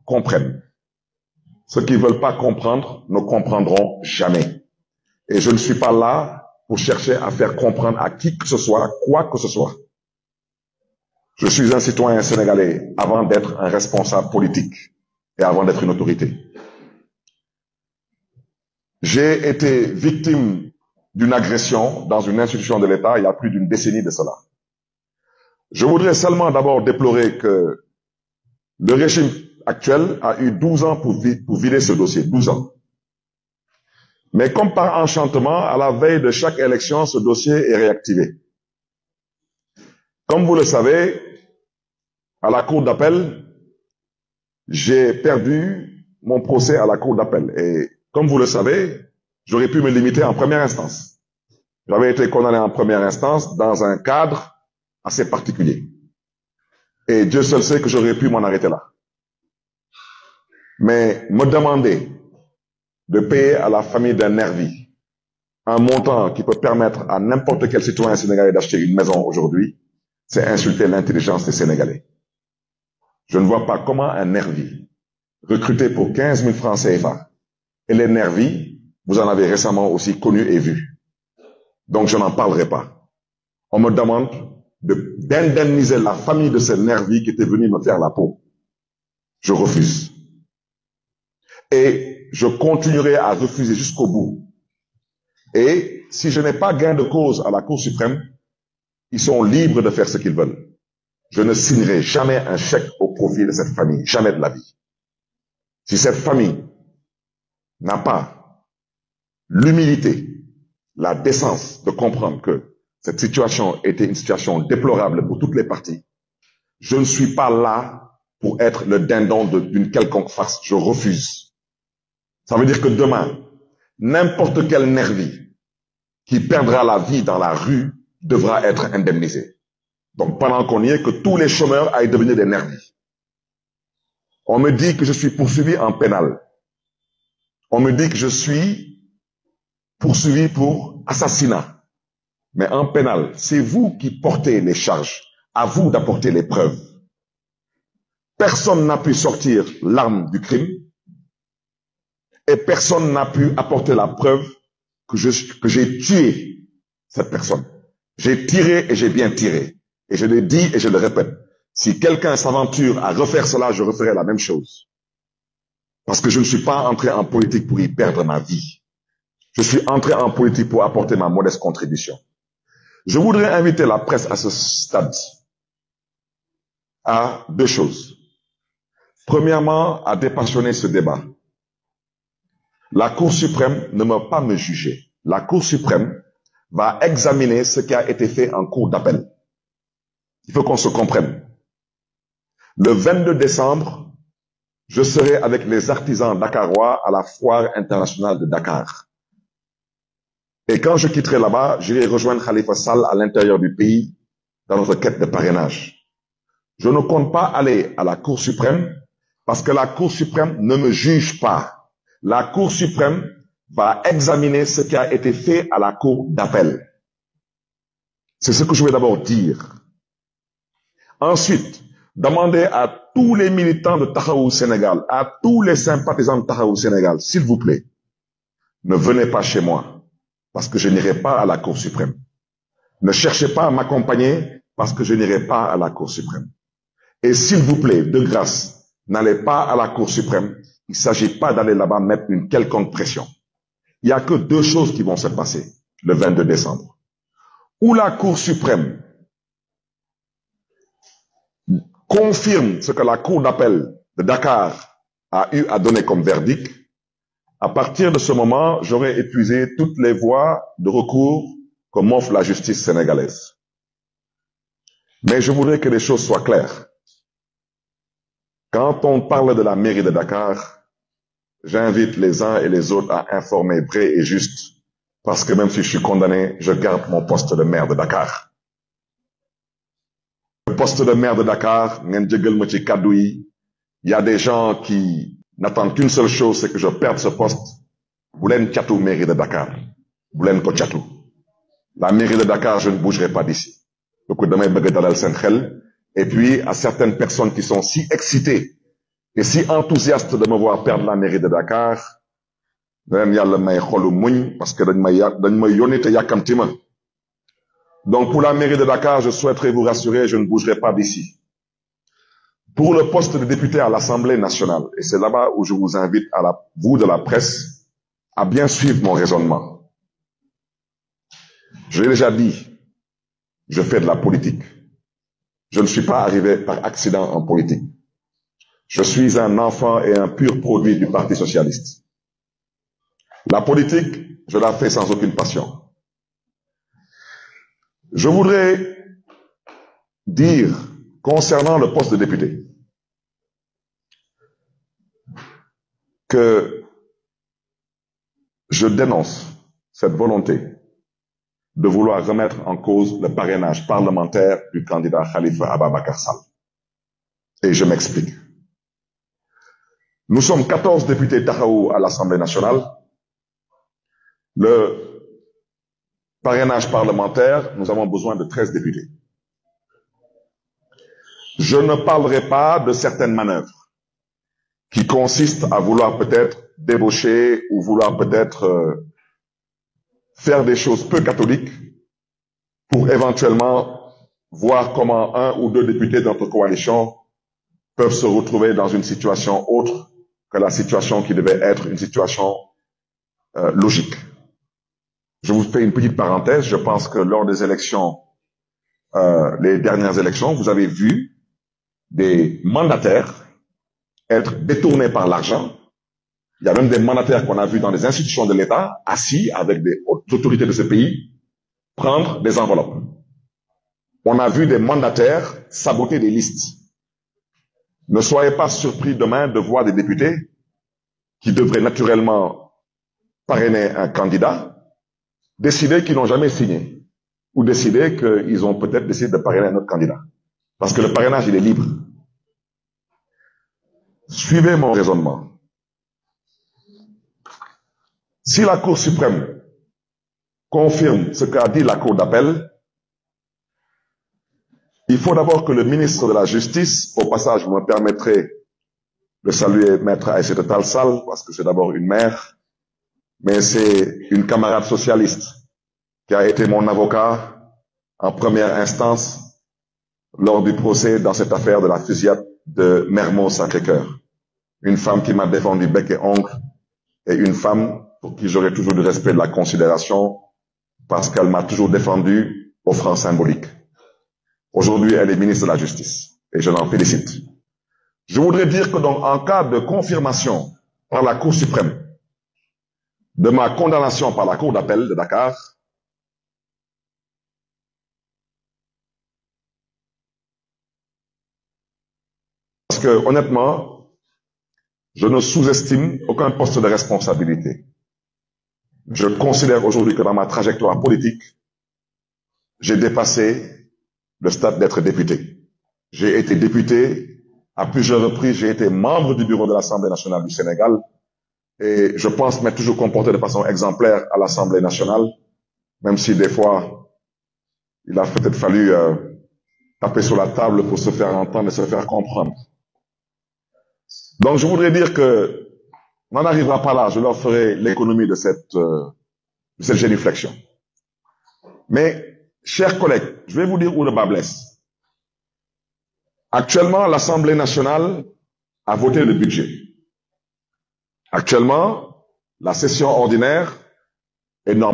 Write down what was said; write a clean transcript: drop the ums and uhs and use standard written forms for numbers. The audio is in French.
comprennent. Ceux qui ne veulent pas comprendre ne comprendront jamais. Et je ne suis pas là pour chercher à faire comprendre à qui que ce soit, quoi que ce soit. Je suis un citoyen sénégalais avant d'être un responsable politique et avant d'être une autorité. J'ai été victime d'une agression dans une institution de l'État il y a plus d'une décennie de cela. Je voudrais seulement d'abord déplorer que le régime actuel a eu 12 ans pour vider ce dossier, 12 ans. Mais comme par enchantement, à la veille de chaque élection, ce dossier est réactivé. Comme vous le savez, à la cour d'appel, j'ai perdu mon procès à la cour d'appel. Et comme vous le savez, j'aurais pu me limiter en première instance. J'avais été condamné en première instance dans un cadre assez particulier. Et Dieu seul sait que j'aurais pu m'en arrêter là. Mais me demander de payer à la famille d'un nervi un montant qui peut permettre à n'importe quel citoyen sénégalais d'acheter une maison aujourd'hui, c'est insulter l'intelligence des Sénégalais. Je ne vois pas comment un nervi recruté pour 15 000 francs CFA, et les nervis, vous en avez récemment aussi connu et vu. Donc je n'en parlerai pas. On me demande d'indemniser la famille de ces nervis qui étaient venus me faire la peau. Je refuse. Et je continuerai à refuser jusqu'au bout. Et si je n'ai pas gain de cause à la Cour suprême, ils sont libres de faire ce qu'ils veulent. Je ne signerai jamais un chèque au profit de cette famille, jamais de la vie. Si cette famille n'a pas l'humilité, la décence de comprendre que cette situation était une situation déplorable pour toutes les parties, je ne suis pas là pour être le dindon d'une quelconque farce. Je refuse. Ça veut dire que demain, n'importe quel nervi qui perdra la vie dans la rue devra être indemnisé. Donc pendant qu'on y est, que tous les chômeurs aillent devenir des nervis. On me dit que je suis poursuivi en pénal. On me dit que je suis poursuivi pour assassinat. Mais en pénal, c'est vous qui portez les charges. À vous d'apporter les preuves. Personne n'a pu sortir l'arme du crime. Et personne n'a pu apporter la preuve que j'ai tué cette personne. J'ai tiré et j'ai bien tiré. Et je le dis et je le répète. Si quelqu'un s'aventure à refaire cela, je referai la même chose. Parce que je ne suis pas entré en politique pour y perdre ma vie. Je suis entré en politique pour apporter ma modeste contribution. Je voudrais inviter la presse à ce stade à deux choses. Premièrement, à dépassionner ce débat. La Cour suprême ne va pas me juger. La Cour suprême va examiner ce qui a été fait en cour d'appel. Il faut qu'on se comprenne. Le 22 décembre, je serai avec les artisans dakarois à la foire internationale de Dakar. Et quand je quitterai là-bas, j'irai rejoindre Khalifa Sall à l'intérieur du pays dans notre quête de parrainage. Je ne compte pas aller à la Cour suprême parce que la Cour suprême ne me juge pas. La Cour suprême va examiner ce qui a été fait à la Cour d'appel. C'est ce que je vais d'abord dire. Ensuite, demander à tous les militants de Taxawu Sénégal, à tous les sympathisants de Taxawu Sénégal, s'il vous plaît, ne venez pas chez moi parce que je n'irai pas à la Cour suprême. Ne cherchez pas à m'accompagner parce que je n'irai pas à la Cour suprême. Et s'il vous plaît, de grâce, n'allez pas à la Cour suprême. Il ne s'agit pas d'aller là-bas mettre une quelconque pression. Il n'y a que deux choses qui vont se passer le 22 décembre. Ou la Cour suprême confirme ce que la Cour d'appel de Dakar a eu à donner comme verdict. À partir de ce moment, j'aurai épuisé toutes les voies de recours que m'offre la justice sénégalaise. Mais je voudrais que les choses soient claires. Quand on parle de la mairie de Dakar, j'invite les uns et les autres à informer vrai et juste, parce que même si je suis condamné, je garde mon poste de maire de Dakar. Le poste de maire de Dakar, il y a des gens qui n'attendent qu'une seule chose, c'est que je perde ce poste. Boulen Tchatou, mairie de Dakar. Boulen Ko Tchatou. La mairie de Dakar, je ne bougerai pas d'ici. Donc, demain, et puis, à certaines personnes qui sont si excitées et si enthousiaste de me voir perdre la mairie de Dakar, parce que donc pour la mairie de Dakar, je souhaiterais vous rassurer, je ne bougerai pas d'ici. Pour le poste de député à l'Assemblée nationale, et c'est là-bas où je vous invite, vous de la presse, à bien suivre mon raisonnement. Je l'ai déjà dit, je fais de la politique. Je ne suis pas arrivé par accident en politique. Je suis un enfant et un pur produit du Parti socialiste. La politique, je la fais sans aucune passion. Je voudrais dire, concernant le poste de député, que je dénonce cette volonté de vouloir remettre en cause le parrainage parlementaire du candidat Khalifa Ababakar Sall. Et je m'explique. Nous sommes 14 députés Tahaou à l'Assemblée nationale. Le parrainage parlementaire, nous avons besoin de 13 députés. Je ne parlerai pas de certaines manœuvres qui consistent à vouloir peut-être débaucher ou vouloir peut-être faire des choses peu catholiques pour éventuellement voir comment un ou deux députés de notre coalition peuvent se retrouver dans une situation autre que la situation qui devait être une situation logique. Je vous fais une petite parenthèse. Je pense que lors des élections, les dernières élections, vous avez vu des mandataires être détournés par l'argent. Il y a même des mandataires qu'on a vus dans les institutions de l'État, assis avec des hautes autorités de ce pays, prendre des enveloppes. On a vu des mandataires saboter des listes. Ne soyez pas surpris demain de voir des députés qui devraient naturellement parrainer un candidat, décider qu'ils n'ont jamais signé, ou décider qu'ils ont peut-être décidé de parrainer un autre candidat. Parce que le parrainage, il est libre. Suivez mon raisonnement. Si la Cour suprême confirme ce qu'a dit la Cour d'appel, il faut d'abord que le ministre de la Justice, au passage, vous me permettrez de saluer Maître Aïssata Tall Sall, parce que c'est d'abord une mère, mais c'est une camarade socialiste qui a été mon avocat en première instance lors du procès dans cette affaire de la fusillade de Mermoz-Sacré-Cœur. Une femme qui m'a défendu bec et ongle, et une femme pour qui j'aurai toujours du respect et de la considération, parce qu'elle m'a toujours défendu au franc symbolique. Aujourd'hui, elle est ministre de la Justice, et je l'en félicite. Je voudrais dire que donc, en cas de confirmation par la Cour suprême de ma condamnation par la Cour d'appel de Dakar, parce que honnêtement, je ne sous-estime aucun poste de responsabilité. Je considère aujourd'hui que dans ma trajectoire politique, j'ai dépassé le stade d'être député. J'ai été député à plusieurs reprises, j'ai été membre du bureau de l'Assemblée nationale du Sénégal et je pense m'être toujours comporté de façon exemplaire à l'Assemblée nationale, même si des fois, il a peut-être fallu taper sur la table pour se faire entendre et se faire comprendre. Donc je voudrais dire que on n'en arrivera pas là, je leur ferai l'économie de cette génuflexion. Mais, chers collègues, je vais vous dire où le bas blesse. Actuellement, l'Assemblée nationale a voté le budget. Actuellement, la session ordinaire est normale.